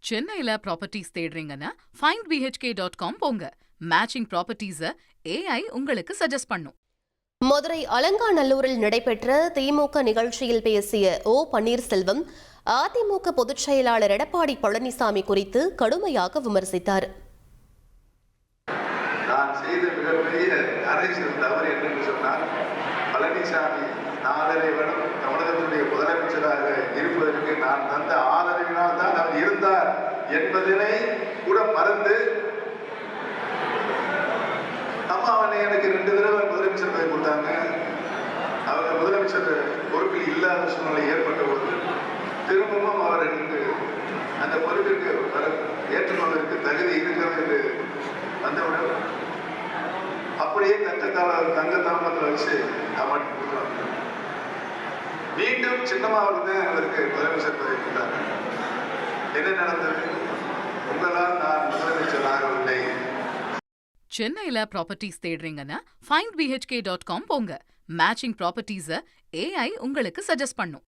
சென்னையில properties தேடுறீங்கன்னா findbhk.com போங்க. Matching ப்ராப்பர்ட்டிஸ AI உங்களுக்கு சஜஸ்ட் பண்ணும். மதுரை அலங்காநல்லூரில் நடைபெற்ற திமுக நிகழ்ச்சியில் பேசிய ஓ பன்னீர்செல்வம் அதிமுக பொதுச் செயலாளர் எடப்பாடி பழனிசாமி குறித்து கடுமையாக விமர்சித்தார். நான் செய்த மிகப்பெரிய அரசியல் தவறு என்று சொன்னால், பழனிசாமி 4.5 வருடம் தமிழகத்துடைய முதலமைச்சராக இருப்பதற்கு நான் தந்த ஆதரவினால் தான் அவர் இருந்தார் என்பதனை கூட மறந்து, அம்மா அவனை எனக்கு 2 தடவை முதலமைச்சர் பதவி கொடுத்தாங்க. அவங்க முதலமைச்சர் பொறுப்பில் இல்லாத சூழ்நிலை ஏற்பட்ட பொழுது திரும்பவும் அவர்களுக்கு அந்த பொறுப்பிற்கு ஏற்றுக்கொள்வதற்கு தகுதி இருக்கிறது என்று வந்தவுடன் அப்படியே தங்க தாமத்தில் வச்சு அவன் மீண்டும் சின்னமாவில் தான் அவருக்கு முதலமைச்சர் பதவி கொடுத்தாங்க. என்ன நடந்தது? உங்களால் நான் முதலமைச்சர் ஆகவில்லை. சென்னையில ப்ராப்பர்ட்டிஸ் தேடுறீங்கன்னா findbhk.com போங்க. மேட்சிங் ப்ராப்பர்ட்டிஸ AI உங்களுக்கு சஜஸ்ட் பண்ணும்.